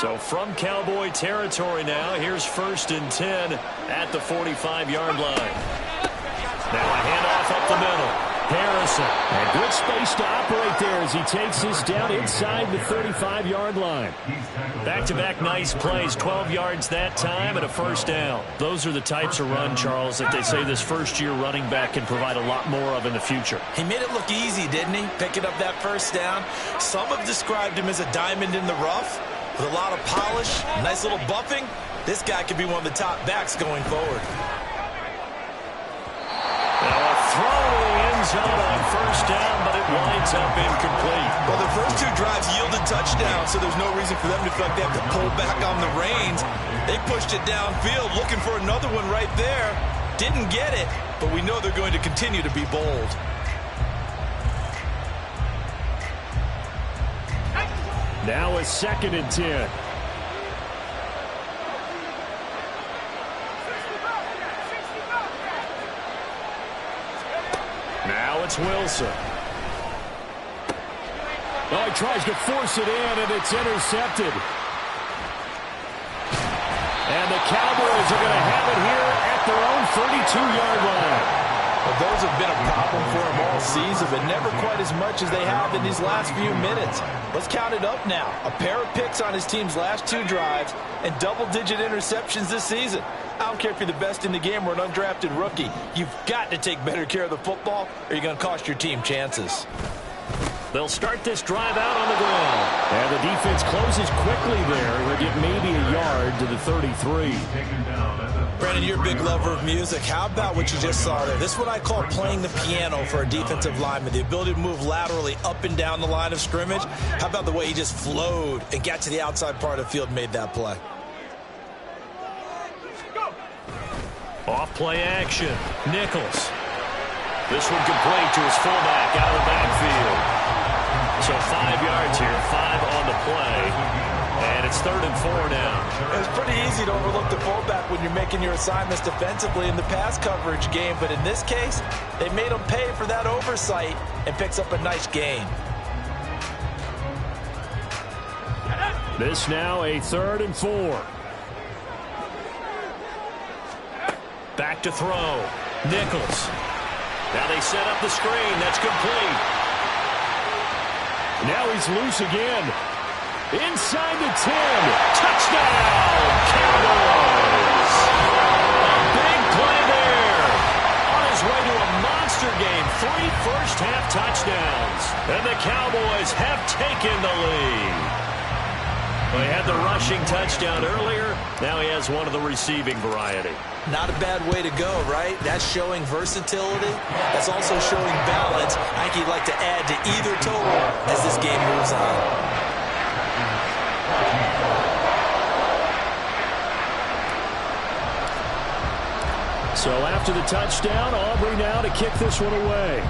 So from Cowboy territory now, here's 1st and 10 at the 45-yard line. Now a handoff up the middle. Harrison. And good space to operate there as he takes this down inside the 35-yard line. Back-to-back nice plays, 12 yards that time and a first down. Those are the types of run, Charles, that they say this first-year running back can provide a lot more of in the future. He made it look easy, didn't he? Picking up that first down. Some have described him as a diamond in the rough with a lot of polish, nice little buffing. This guy could be one of the top backs going forward. Now a throw to the end zone on first down, but it winds up incomplete. Well, the first two drives yielded touchdowns, so there's no reason for them to feel like they have to pull back on the reins. They pushed it downfield, looking for another one right there. Didn't get it, but we know they're going to continue to be bold. Now a 2nd and 10. Now it's Wilson. Oh, he tries to force it in, and it's intercepted. And the Cowboys are going to have it here at their own 32-yard line. Well, those have been a problem for him all season, but never quite as much as they have in these last few minutes. Let's count it up now. A pair of picks on his team's last 2 drives and double-digit interceptions this season. I don't care if you're the best in the game or an undrafted rookie. You've got to take better care of the football or you're going to cost your team chances. They'll start this drive out on the ground. And the defense closes quickly there. They'll get maybe a yard to the 33. Brandon, you're a big lover of music. How about what you just saw there? This is what I call playing the piano for a defensive lineman. The ability to move laterally up and down the line of scrimmage. How about the way he just flowed and got to the outside part of the field and made that play? Off play action. Nichols. This one complete to his fullback out of the backfield. So 5 yards here, 5 on the play. And it's 3rd and 4 now. It's pretty easy to overlook the fullback when you're making your assignments defensively in the pass coverage game. But in this case, they made him pay for that oversight and picks up a nice gain. This now a 3rd and 4. Back to throw. Nichols. Now they set up the screen. That's complete. Now he's loose again. Inside the 10. Touchdown, Cowboys. A big play there. On his way to a monster game. 3 first-half touchdowns. And the Cowboys have taken the lead. Well, he had the rushing touchdown earlier. Now he has one of the receiving variety. Not a bad way to go, right? That's showing versatility. That's also showing balance. I think he'd like to add to either total as this game moves on. So after the touchdown, Aubrey now to kick this one away.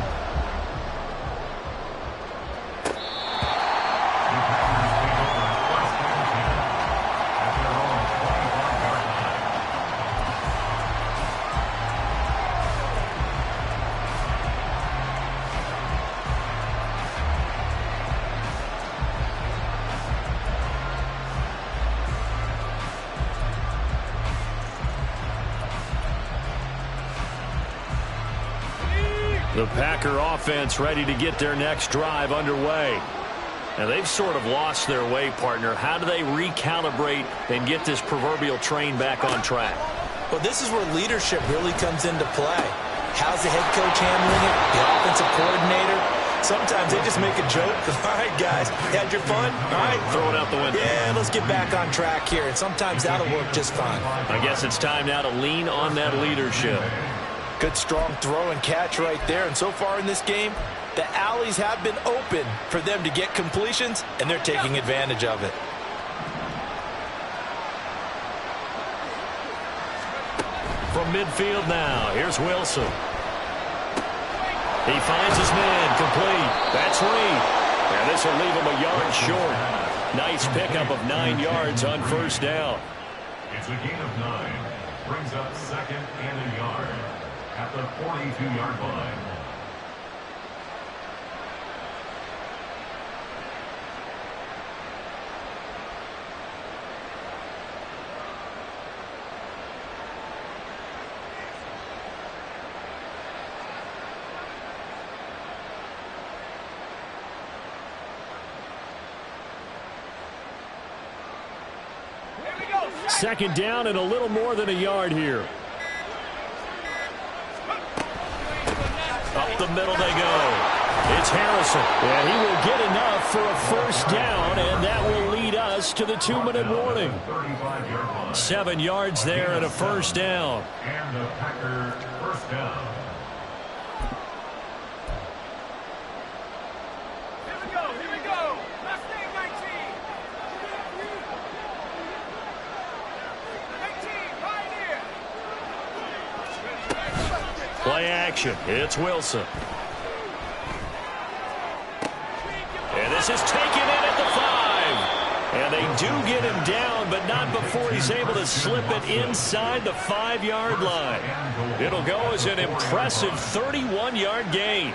The Packer offense ready to get their next drive underway. And they've sort of lost their way, partner. How do they recalibrate and get this proverbial train back on track? Well, this is where leadership really comes into play. How's the head coach handling it? The offensive coordinator? Sometimes they just make a joke. All right, guys, you had your fun? All right. Throw it out the window. Yeah, let's get back on track here. And sometimes that'll work just fine. I guess it's time now to lean on that leadership. Good, strong throw and catch right there. And so far in this game, the alleys have been open for them to get completions, and they're taking advantage of it. From midfield now, here's Wilson. He finds his man, complete. That's Reed. And this will leave him a yard short. Nice pickup of 9 yards on first down. It's a gain of 9. Brings up 2nd and a yard at the 42-yard line. Second down and a little more than a yard here. Up the middle they go. It's Harrison. And he will get enough for a first down, and that will lead us to the 2-minute warning. 7 yards there and a first down. And the Packers first down. Here we go. Last thing, 19. 19, right here. Play action. It's Wilson. And this is taken in at the 5. And they do get him down, but not before he's able to slip it inside the 5-yard line. It'll go as an impressive 31-yard gain.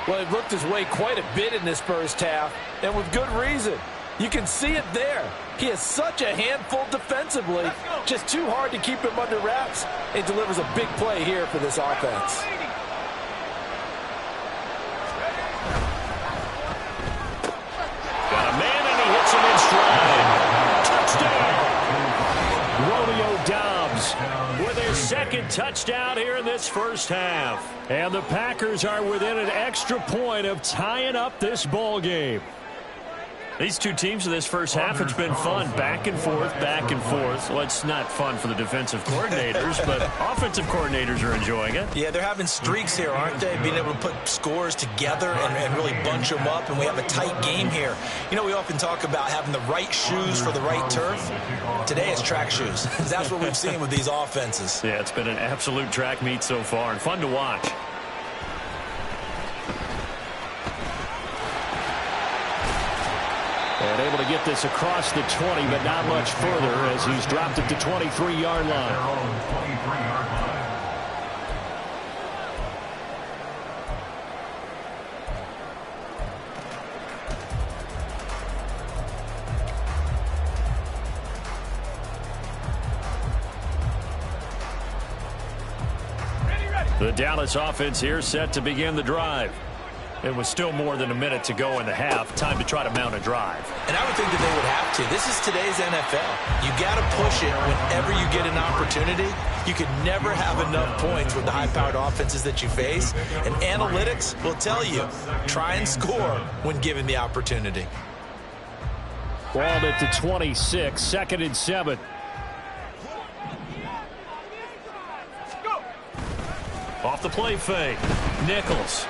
Well, it looked his way quite a bit in this first half, and with good reason. You can see it there. He is such a handful defensively, just too hard to keep him under wraps, and delivers a big play here for this offense. Got a man, and he hits him in stride. Touchdown! Romeo Doubs with his second touchdown here in this first half. And the Packers are within an extra point of tying up this ball game. These two teams in this first half, it's been fun. Back and forth, back and forth. Well, it's not fun for the defensive coordinators, but offensive coordinators are enjoying it. Yeah, they're having streaks here, aren't they? Being able to put scores together and really bunch them up, and we have a tight game here. You know, we often talk about having the right shoes for the right turf. Today it's track shoes. That's what we've seen with these offenses. Yeah, it's been an absolute track meet so far, and fun to watch. And able to get this across the 20, but not much further as he's dropped it to 23-yard line. The Dallas offense here set to begin the drive. It was still more than a minute to go in the half. Time to try to mount a drive. And I would think that they would have to. This is today's NFL. You got to push it whenever you get an opportunity. You can never have enough points with the high-powered offenses that you face. And analytics will tell you, try and score when given the opportunity. Balled at the 26, 2nd and 7. Off the play fake. Nichols.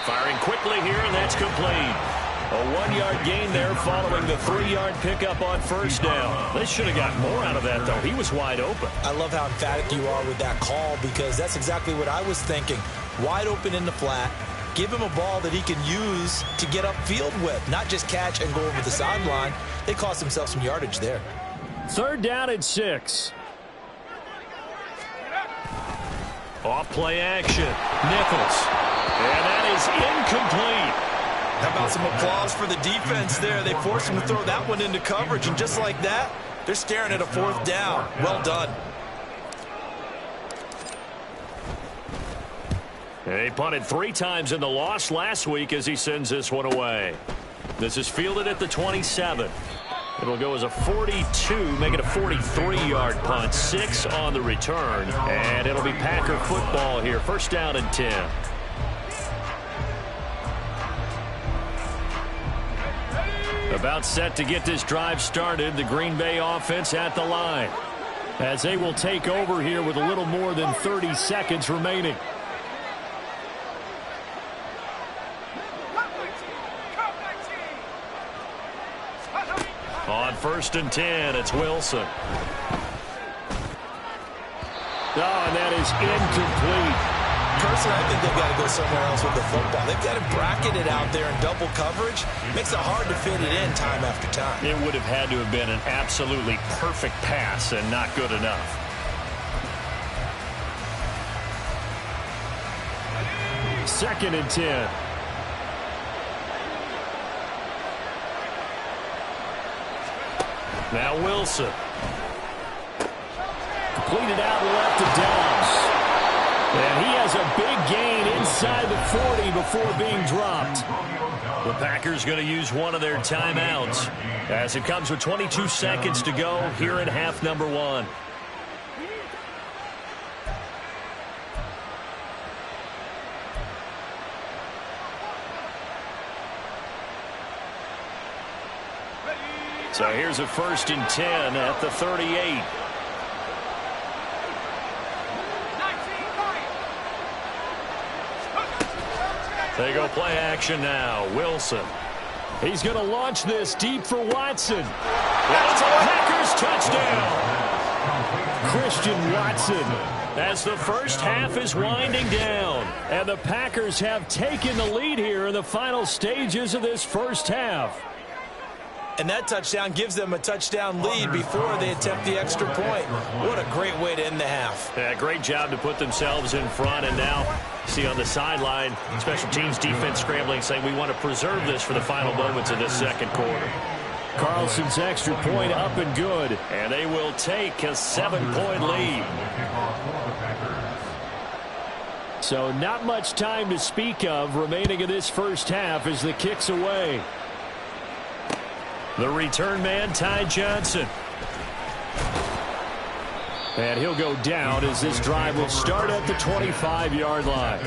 Firing quickly here, and that's complete. A 1-yard gain there following the 3-yard pickup on first down. They should have got more out of that, though. He was wide open. I love how emphatic you are with that call because that's exactly what I was thinking. Wide open in the flat. Give him a ball that he can use to get upfield with, not just catch and go over the sideline. They cost themselves some yardage there. 3rd down and 6. Off play action. Nichols. And that is incomplete. How about some applause for the defense there? They forced him to throw that one into coverage, and just like that, they're staring at a 4th down. Well done. He punted 3 times in the loss last week as he sends this one away. This is fielded at the 27. It'll go as a 42, make it a 43-yard punt, 6 on the return, and it'll be Packer football here. 1st down and 10. About set to get this drive started, the Green Bay offense at the line, as they will take over here with a little more than 30 seconds remaining. On 1st and 10, it's Wilson. Oh, and that is incomplete. Personally, I think they've got to go somewhere else with the football. They've got to bracket it out there in double coverage. Makes it hard to fit it in time after time. It would have had to have been an absolutely perfect pass and not good enough. Second and 10. Now Wilson. Completed out left to Doubs. And he has a big gain inside the 40 before being dropped. The Packers going to use one of their timeouts as it comes with 22 seconds to go here in half number one. So here's a 1st and 10 at the 38. They go play action now. Wilson. He's going to launch this deep for Watson. That's a Packers touchdown. Christian Watson. As the first half is winding down. And the Packers have taken the lead here in the final stages of this first half. And that touchdown gives them a touchdown lead before they attempt the extra point. What a great way to end the half. Yeah, great job to put themselves in front. And now, see on the sideline, special teams defense scrambling, saying we want to preserve this for the final moments of this second quarter. Carlson's extra point up and good. And they will take a 7-point lead. So not much time to speak of remaining in this first half as the kick's away. The return man, Ty Johnson. And he'll go down as this drive will start at the 25-yard line.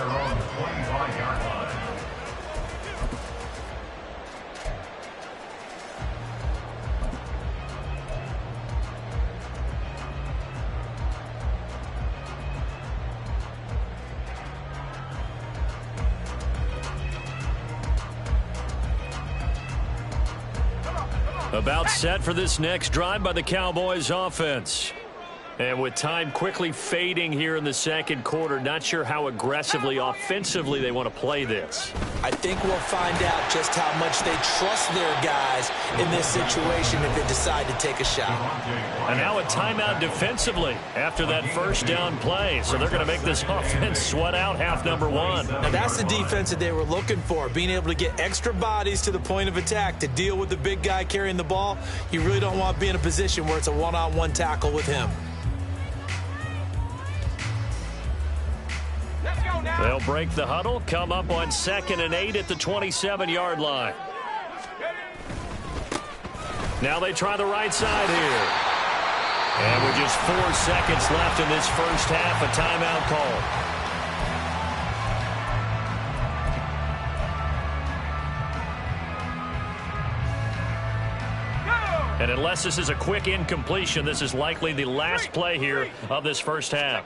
About set for this next drive by the Cowboys offense. And with time quickly fading here in the second quarter, not sure how aggressively, offensively they want to play this. I think we'll find out just how much they trust their guys in this situation if they decide to take a shot. And now a timeout defensively after that first down play. So they're going to make this offense sweat out half number one. Now that's the defense that they were looking for, being able to get extra bodies to the point of attack to deal with the big guy carrying the ball. You really don't want to be in a position where it's a one-on-one tackle with him. They'll break the huddle, come up on 2nd and 8 at the 27-yard line. Now they try the right side here. And with just 4 seconds left in this first half, a timeout call. And unless this is a quick incompletion, this is likely the last play here of this first half.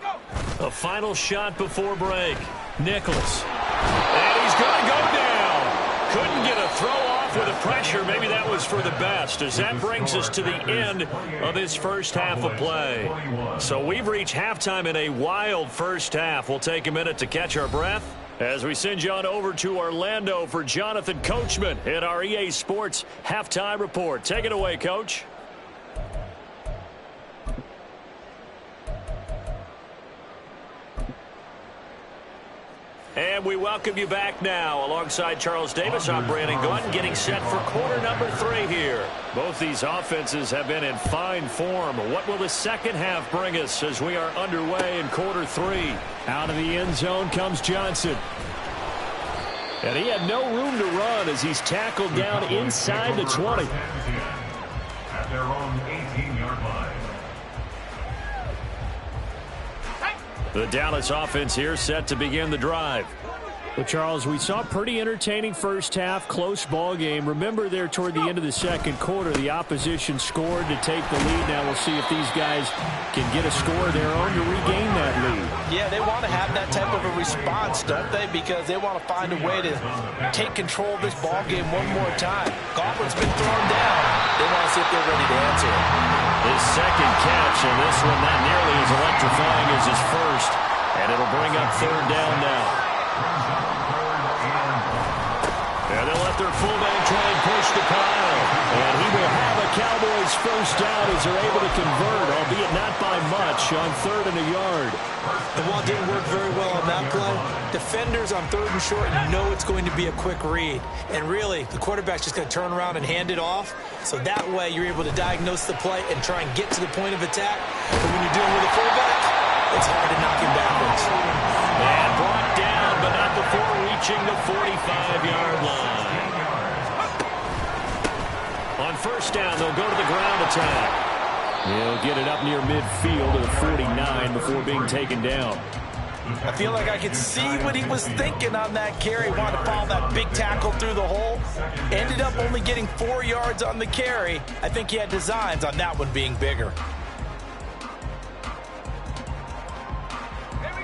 A final shot before break. Nicholas. And he's going to go down. Couldn't get a throw off with the pressure. Maybe that was for the best, as that brings us to the end of this first half of play. So we've reached halftime in a wild first half. We'll take a minute to catch our breath as we send you on over to Orlando for Jonathan Coachman in our EA Sports Halftime Report. Take it away, Coach. And we welcome you back now. Alongside Charles Davis, I'm Brandon Gunn, getting set for quarter number 3 here. Both these offenses have been in fine form. What will the second half bring us as we are underway in quarter 3? Out of the end zone comes Johnson. And he had no room to run as he's tackled down inside the 20. At their own 18-yard line. The Dallas offense here set to begin the drive. Well, Charles, we saw a pretty entertaining first half, close ball game. Remember there toward the end of the second quarter, the opposition scored to take the lead. Now we'll see if these guys can get a score of their own to regain that lead. Yeah, they want to have that type of a response, don't they? Because they want to find a way to take control of this ball game one more time. Gauntlet's been thrown down. They want to see if they're ready to answer it. His second catch, and this one not nearly as electrifying as his first. And it'll bring up third down now. And they'll let their fullback try and push the pile. And he will have a Cowboys first down as they're able to convert, albeit not by much, on 3rd and a yard. The ball didn't work very well on that play. Defenders on 3rd and short know it's going to be a quick read. And really, the quarterback's just going to turn around and hand it off. So that way, you're able to diagnose the play and try and get to the point of attack. But when you're dealing with a fullback, it's hard to knock him backwards. And brought down, but not before reaching the 45-yard line. first down. They'll go to the ground attack. He'll get it up near midfield to the 49 before being taken down. I feel like I could see what he was thinking on that carry. Wanted to follow that big tackle through the hole. Ended up only getting 4 yards on the carry. I think he had designs on that one being bigger.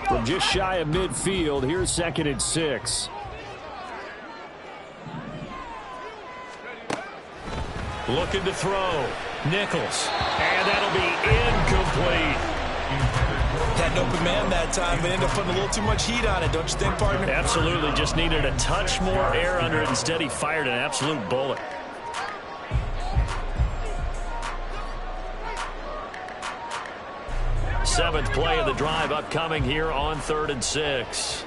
From just shy of midfield, here's 2nd and 6. Looking to throw. Nichols. And that'll be incomplete. Had an open man that time, but ended up putting a little too much heat on it, don't you think, partner? Absolutely. Just needed a touch more air under it. Instead, he fired an absolute bullet. Seventh play of the drive upcoming here on 3rd and 6.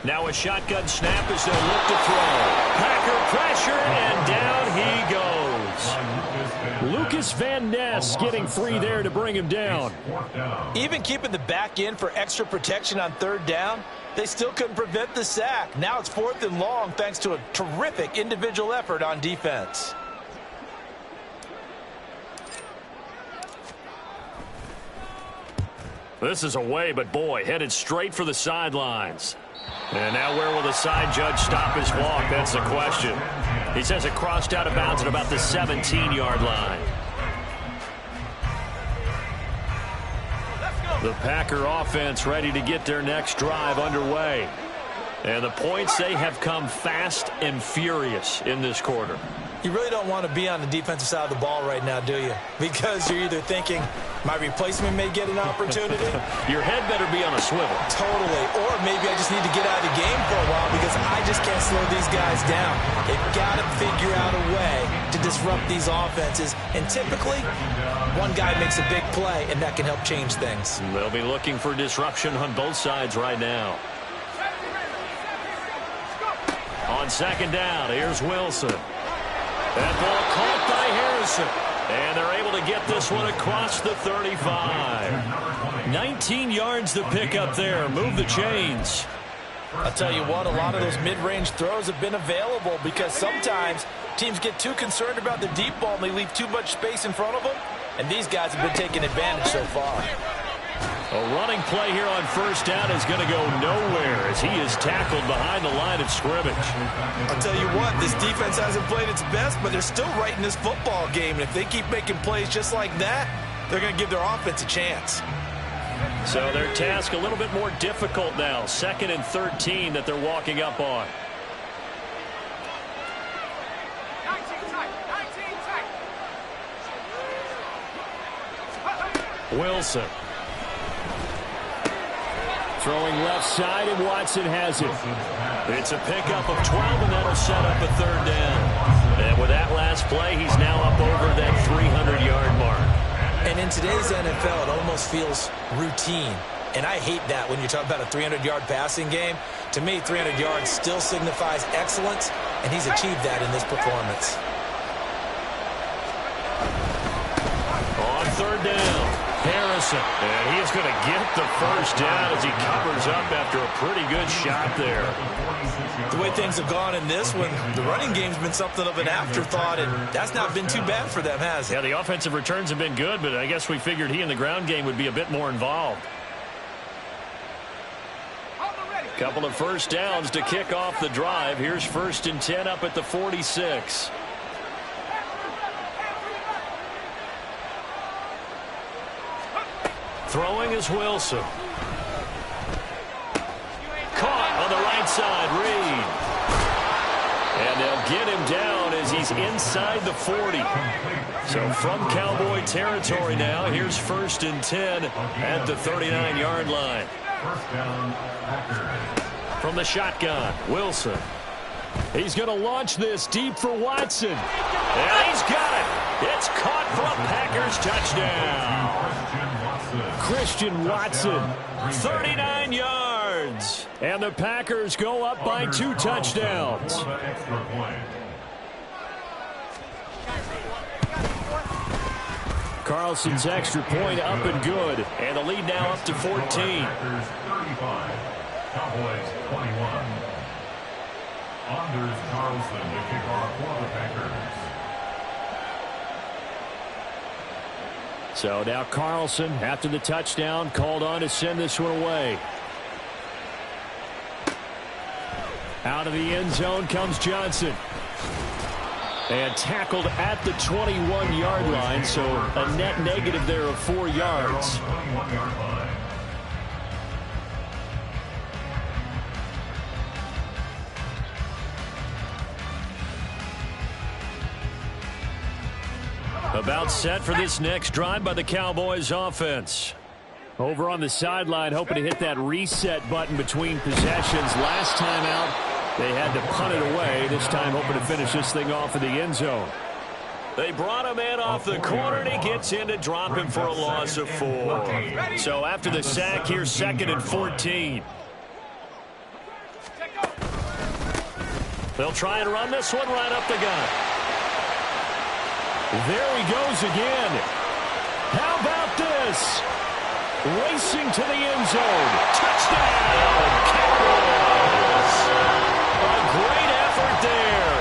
Now a shotgun snap as they'll look to throw. Packer pressure, and down he goes. Lucas Van Ness getting free there to bring him down. Even keeping the back end for extra protection on 3rd down, they still couldn't prevent the sack. Now it's 4th and long thanks to a terrific individual effort on defense. This is away, but boy, headed straight for the sidelines. And now where will the side judge stop his walk? That's the question. He says it crossed out of bounds at about the 17-yard line. The Packer offense ready to get their next drive underway. And the points, they have come fast and furious in this quarter. You really don't want to be on the defensive side of the ball right now, do you? Because you're either thinking, my replacement may get an opportunity. Your head better be on a swivel. Totally. Or maybe I just need to get out of the game for a while because I just can't slow these guys down. They've got to figure out a way to disrupt these offenses. And typically, one guy makes a big play, and that can help change things. They'll be looking for disruption on both sides right now. On 2nd down, here's Wilson. That ball caught by Harrison. And they're able to get this one across the 35. 19 yards to pick up there. Move the chains. I'll tell you what, a lot of those mid-range throws have been available because sometimes teams get too concerned about the deep ball and they leave too much space in front of them. And these guys have been taking advantage so far. A running play here on 1st down is going to go nowhere as he is tackled behind the line of scrimmage. I'll tell you what, this defense hasn't played its best, but they're still right in this football game. And if they keep making plays just like that, they're going to give their offense a chance. So their task a little bit more difficult now. 2nd and 13 that they're walking up on. 19 tight. Wilson. Throwing left side, and Watson has it. It's a pickup of 12, and that'll set up a 3rd down. And with that last play, he's now up over that 300-yard mark. And in today's NFL, it almost feels routine. And I hate that when you talk about a 300-yard passing game. To me, 300 yards still signifies excellence, and he's achieved that in this performance. On 3rd down. Harrison, and he is going to get the 1st down as he covers up after a pretty good shot there. The way things have gone in this one, the running game's been something of an afterthought, and that's not been too bad for them, has it? Yeah, the offensive returns have been good, but I guess we figured he in the ground game would be a bit more involved. Couple of 1st downs to kick off the drive. Here's 1st and 10 up at the 46. Throwing is Wilson. Caught on the right side, Reed. And they'll get him down as he's inside the 40. So from Cowboy territory now, here's 1st and 10 at the 39-yard line. From the shotgun, Wilson. He's going to launch this deep for Watson. And he's got it. It's caught for a Packers touchdown. Christian Watson, 39 yards. And the Packers go up by 2 touchdowns. Carlson's extra point up and good. And the lead now up to 14. Anders Carlson to kick off for the Packers. So now Carlson, after the touchdown, called on to send this one away. Out of the end zone comes Johnson. And tackled at the 21-yard line, so a net negative there of 4 yards. 21-yard line. About set for this next drive by the Cowboys offense. Over on the sideline, hoping to hit that reset button between possessions. Last time out, they had to punt it away. This time hoping to finish this thing off in the end zone. They brought him in off the corner, and he gets in to drop him for a loss of 4. So after the sack, here's 2nd and 14. They'll try and run this one right up the gut. There he goes again. How about this? Racing to the end zone. Touchdown, Cowboys. A great effort there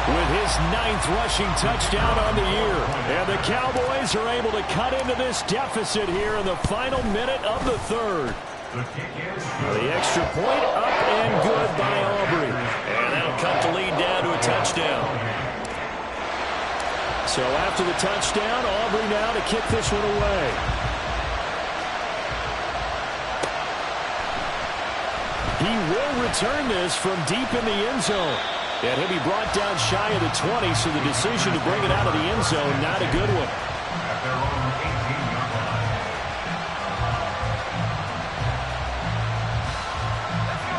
with his 9th rushing touchdown on the year. And the Cowboys are able to cut into this deficit here in the final minute of the 3rd. The extra point up and good by Aubrey. And that'll cut the lead down to a touchdown. So after the touchdown, Aubrey now to kick this one away. He will return this from deep in the end zone. And he'll be brought down shy of the 20, so the decision to bring it out of the end zone, not a good one. At their own 18-yard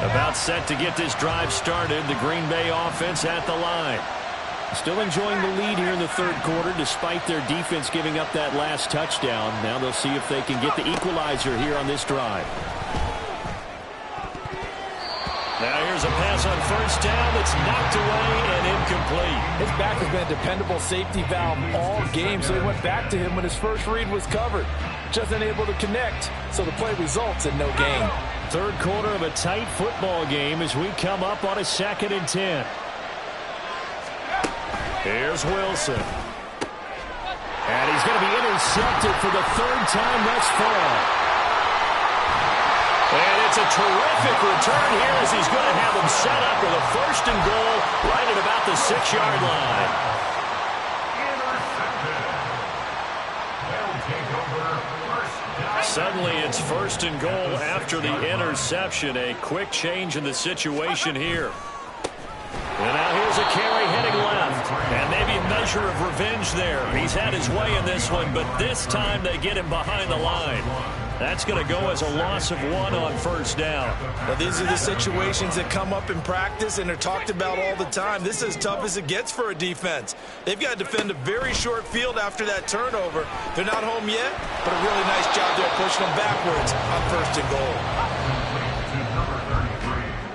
line. About set to get this drive started. The Green Bay offense at the line. Still enjoying the lead here in the 3rd quarter despite their defense giving up that last touchdown. Now they'll see if they can get the equalizer here on this drive. Now here's a pass on 1st down that's knocked away and incomplete. His back has been a dependable safety valve all game, so he went back to him when his first read was covered. Just unable to connect, so the play results in no gain. 3rd quarter of a tight football game as we come up on a 2nd and 10. Here's Wilson. And he's going to be intercepted for the 3rd time thus far. And it's a terrific return here as he's going to have him set up with a 1st and goal right at about the 6-yard line. Suddenly it's 1st and goal after the interception. A quick change in the situation here. And now here's a carry heading left. And maybe a measure of revenge there. He's had his way in this one, but this time they get him behind the line. That's going to go as a loss of 1 on 1st down. Well, these are the situations that come up in practice and are talked about all the time. This is as tough as it gets for a defense. They've got to defend a very short field after that turnover. They're not home yet, but a really nice job there pushing them backwards on 1st and goal.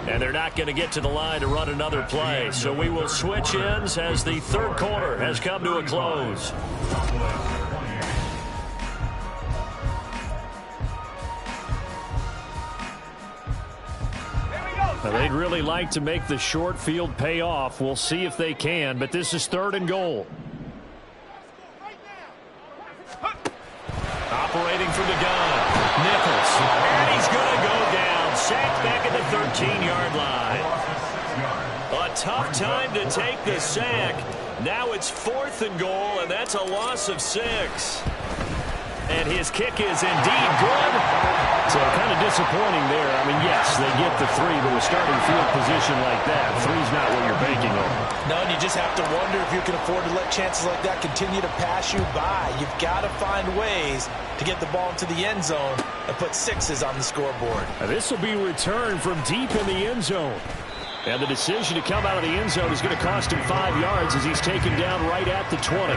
And they're not going to get to the line to run another play. So we will switch ends as the 3rd quarter has come to a close. Now they'd really like to make the short field pay off. We'll see if they can, but this is 3rd and goal. Operating from the gun, Nichols. And he's going to go down. Sacked back at the 13-yard line. A tough time to take the sack. Now it's 4th and goal, and that's a loss of 6. And his kick is indeed good. So kind of disappointing there. I mean, yes, they get the 3, but with starting field position like that, 3's not what you're banking on. No, and you just have to wonder if you can afford to let chances like that continue to pass you by. You've got to find ways to get the ball into the end zone and put 6s on the scoreboard. Now this will be returned from deep in the end zone. And the decision to come out of the end zone is going to cost him 5 yards as he's taken down right at the 20.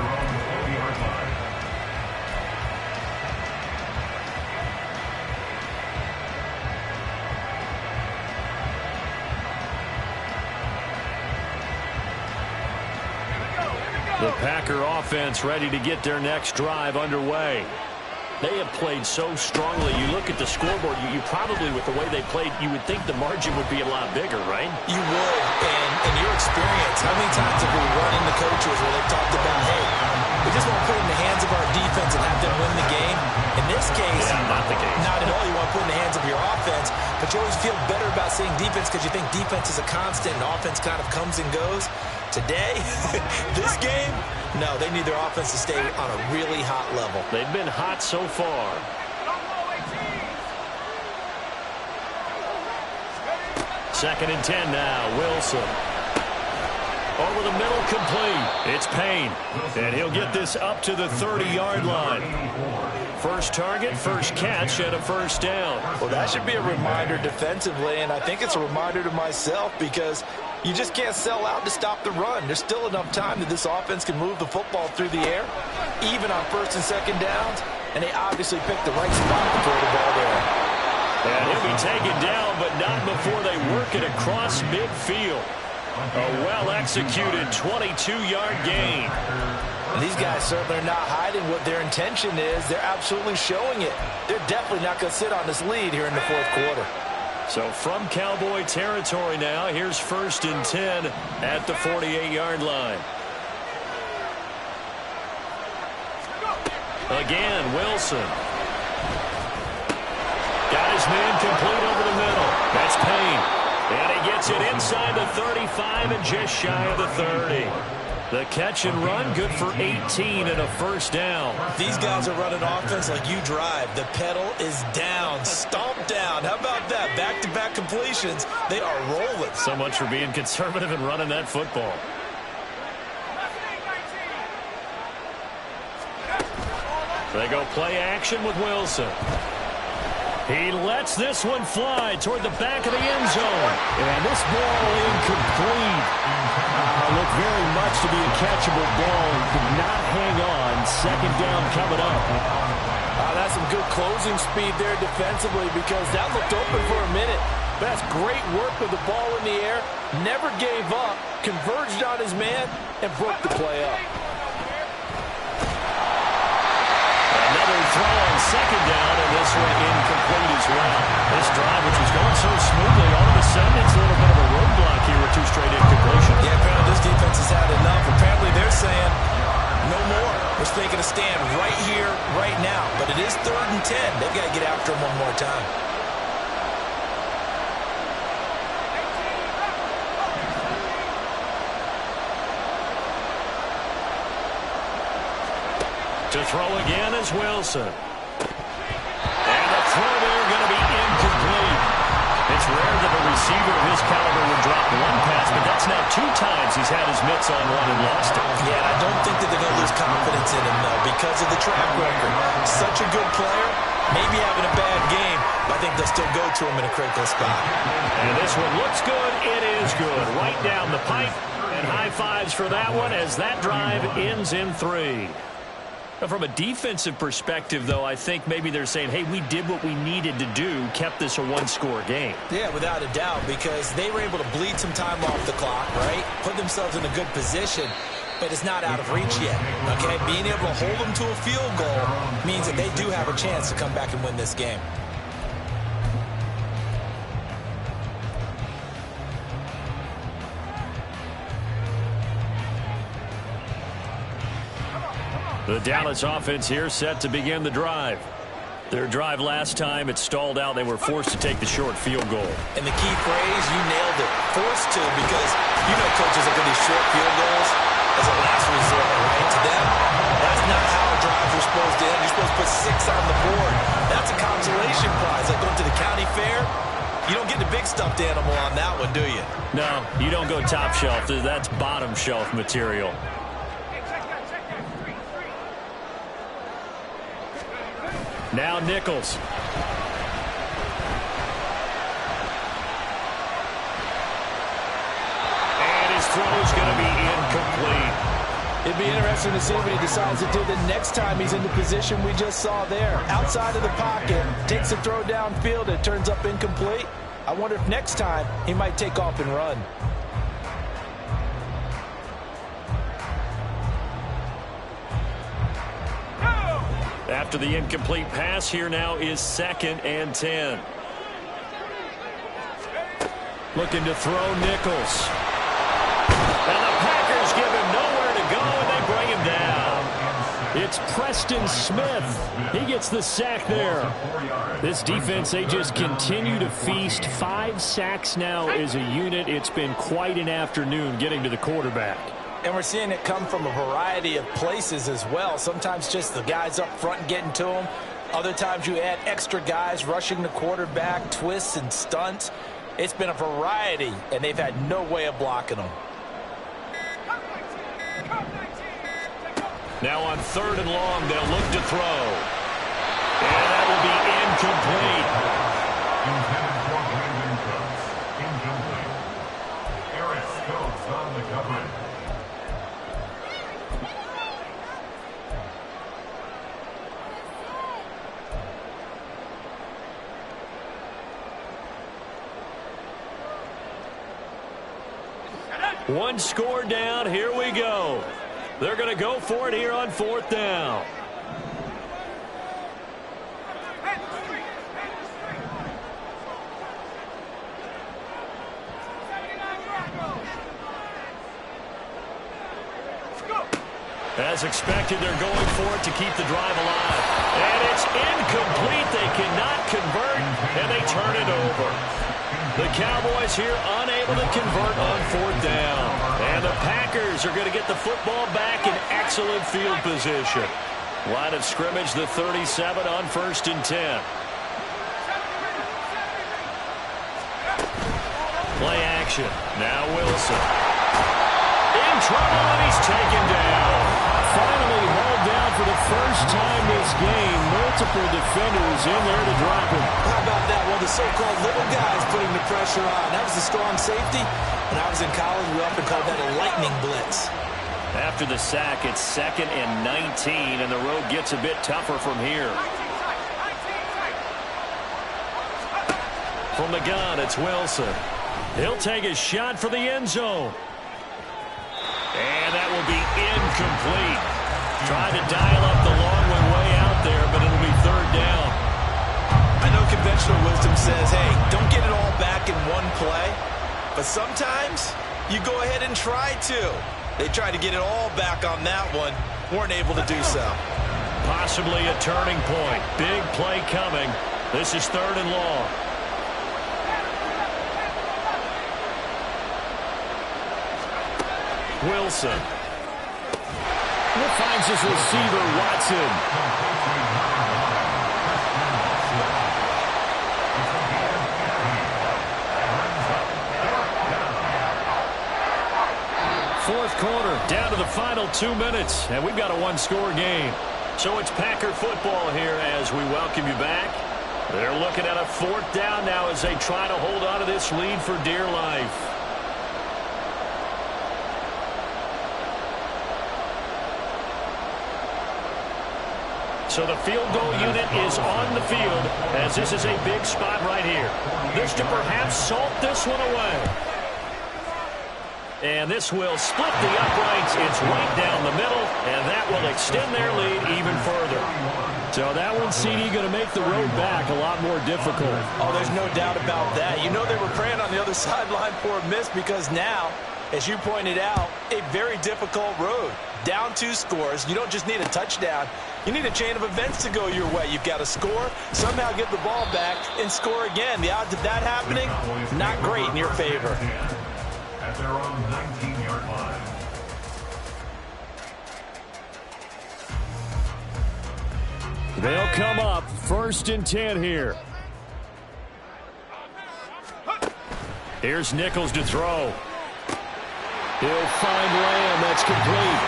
The Packer offense ready to get their next drive underway. They have played so strongly. You look at the scoreboard, you probably, with the way they played, you would think the margin would be a lot bigger, right? You would, and you're defense. How many times have we run into coaches where they've talked about, hey, we just want to put it in the hands of our defense and have them win the game? In this case, not the case. Not at all. You want to put it in the hands of your offense, but you always feel better about seeing defense because you think defense is a constant and offense kind of comes and goes. Today, this game, no, they need their offense to stay on a really hot level. They've been hot so far. Second and 10 now. Wilson. Over the middle, complete. It's Payne. And he'll get this up to the 30-yard line. First target, first catch, and a first down. Well, that should be a reminder defensively, and I think it's a reminder to myself because you just can't sell out to stop the run. There's still enough time that this offense can move the football through the air, even on first and second downs, and they obviously picked the right spot to throw the ball there. And he'll be taken down, but not before they work it across midfield. A well-executed 22-yard gain. And these guys certainly are not hiding what their intention is. They're absolutely showing it. They're definitely not going to sit on this lead here in the fourth quarter. So from Cowboy territory now, here's first and 10 at the 48-yard line. Again, Wilson. Got his man complete over the middle. That's Payne. And he gets it inside the 35 and just shy of the 30. The catch and run, good for 18 and a first down. These guys are running offense like you drive. The pedal is down, stomp down. How about that? Back-to-back completions. They are rolling. So much for being conservative and running that football. They go play action with Wilson. He lets this one fly toward the back of the end zone. And this ball incomplete. Looked very much to be a catchable ball. Could not hang on. Second down coming up. That's some good closing speed there defensively because that looked open for a minute. But that's great work with the ball in the air. Never gave up. Converged on his man and broke the play up. Another throw on second down, and this one incomplete as well. This drive, which was going so smoothly, all of a sudden it's a little bit of a roadblock here with two straight incompletions. Yeah, apparently this defense has had enough. Apparently they're saying, no more. We're taking a stand right here, right now. But it is 3rd and 10. They've got to get after him one more time. To throw again is Wilson. And the throw there going to be incomplete. It's rare that a receiver of his caliber would drop one pass, but that's now 2 times he's had his mitts on one and lost it. Yeah, and I don't think that they're going to lose confidence in him, though, because of the track record. Such a good player, maybe having a bad game, but I think they'll still go to him in a critical spot. And this one looks good. It is good. Right down the pipe. And high fives for that one as that drive ends in 3. From a defensive perspective, though, I think maybe they're saying, hey, we did what we needed to do, kept this a one-score game. Yeah, without a doubt, because they were able to bleed some time off the clock, right? Put themselves in a good position, but it's not out of reach yet, okay? Being able to hold them to a field goal means that they do have a chance to come back and win this game. The Dallas offense here set to begin the drive. Their drive last time, it stalled out. They were forced to take the short field goal. And the key phrase, you nailed it, forced to, because you know coaches look at these short field goals as a last resort, right? To them, that's not how drives are supposed to end. You're supposed to put 6 on the board. That's a consolation prize. Like going to the county fair, you don't get the big stuffed animal on that one, do you? No, you don't go top shelf. That's bottom shelf material. Now Nichols. And his throw is going to be incomplete. It'd be interesting to see what he decides to do the next time he's in the position we just saw there. Outside of the pocket, takes a throw downfield, it turns up incomplete. I wonder if next time he might take off and run. After the incomplete pass, here now is 2nd and 10. Looking to throw Nichols. And the it's Preston Smith. He gets the sack there. This defense, they just continue to feast. 5 sacks now as a unit. It's been quite an afternoon getting to the quarterback. And we're seeing it come from a variety of places as well. Sometimes just the guys up front getting to him. Other times you add extra guys rushing the quarterback, twists and stunts. It's been a variety, and they've had no way of blocking them. Now on 3rd and long, they'll look to throw. And that will be incomplete. Intended for Brandon Cooks. Incomplete. Eric Stokes on the coverage. One score down. Here we go. They're going to go for it here on 4th down. As expected, they're going for it to keep the drive alive. And it's incomplete. They cannot convert, and they turn it over. The Cowboys here unable to convert on 4th down. And the Packers are going to get the football back in excellent field position. Line of scrimmage, the 37 on 1st and 10. Play action. Now Wilson. In trouble, and he's taken down. Finally hauled down for the first time this game. Multiple defenders in there to drop him. How about that? Well, the so-called little guys putting the pressure on. That was a strong safety. When I was in college, we often called that a lightning blitz. After the sack, it's 2nd and 19, and the road gets a bit tougher from here. From the gun, it's Wilson. He'll take a shot for the end zone. And that will be incomplete. Trying to dial up the long way out there, but it'll be 3rd down. I know conventional wisdom says, hey, don't get it all back in one play. But sometimes you go ahead and try to. They tried to get it all back on that one. Weren't able to do so. Possibly a turning point. Big play coming. This is 3rd and long. Wilson. Finds his receiver, Watson. 4th quarter, down to the final 2 minutes, and we've got a 1-score game. So it's Packer football here as we welcome you back. They're looking at a 4th down now as they try to hold on to this lead for dear life. So the field goal unit is on the field as this is a big spot right here. This to perhaps salt this one away. And this will split the uprights. It's right down the middle, and that will extend their lead even further. So that one, CD, going to make the road back a lot more difficult. Oh, there's no doubt about that. You know they were praying on the other sideline for a miss because now, as you pointed out, a very difficult road. Down 2 scores. You don't just need a touchdown. You need a chain of events to go your way. You've got to score, somehow get the ball back, and score again. The odds of that happening, not great in your favor. At their own 19-yard line. They'll come up 1st and 10 here. Here's Nichols to throw. He'll find Lamb. That's complete.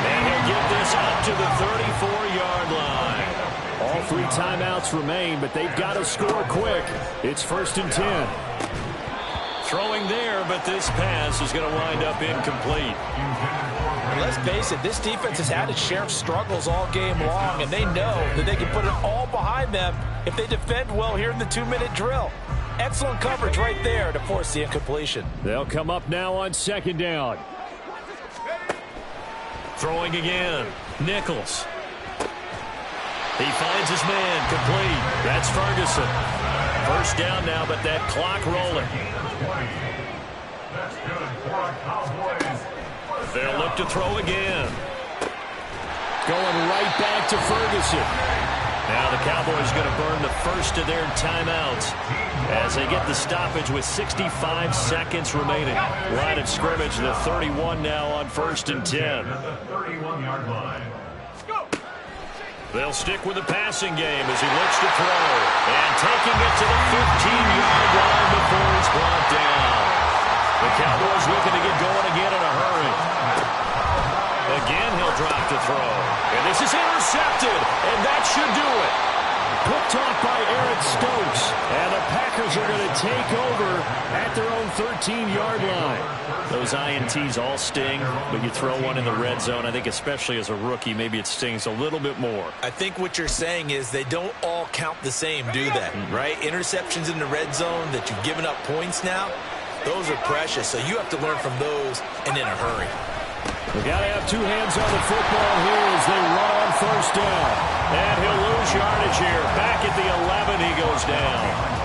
And he'll get this up to the 34-yard line. All 3 timeouts remain, but they've got to score quick. It's 1st and 10. Throwing there, but this pass is going to wind up incomplete. And let's face it, this defense has had its share of struggles all game long, and they know that they can put it all behind them if they defend well here in the 2-minute drill. Excellent coverage right there to force the incompletion. They'll come up now on 2nd down. Throwing again. Nichols. He finds his man. Complete. That's Ferguson. 1st down now, but that clock rolling. That's good for a Cowboys. They'll look to throw again. going right back to Ferguson. Now the Cowboys going to burn the first of their timeouts as they get the stoppage with 65 seconds remaining. Line of scrimmage, the 31 now on 1st and 10. At the 31-yard line. They'll stick with the passing game as he looks to throw. And taking it to the 15-yard line before it's brought down. The Cowboys looking to get going again in a hurry. Again, he'll drop to throw. And this is intercepted. And that should do it. Picked off by Eric Stokes. And the Packers are going to take over at their own 13-yard line. Those INTs all sting, but you throw one in the red zone. I think especially as a rookie, maybe it stings a little bit more. I think what you're saying is they don't all count the same, do they? Right? Interceptions in the red zone that you've given up points now, those are precious. So you have to learn from those and in a hurry. We got to have two hands on the football here as they run on 1st down. And he'll lose yardage here. Back at the 11, he goes down.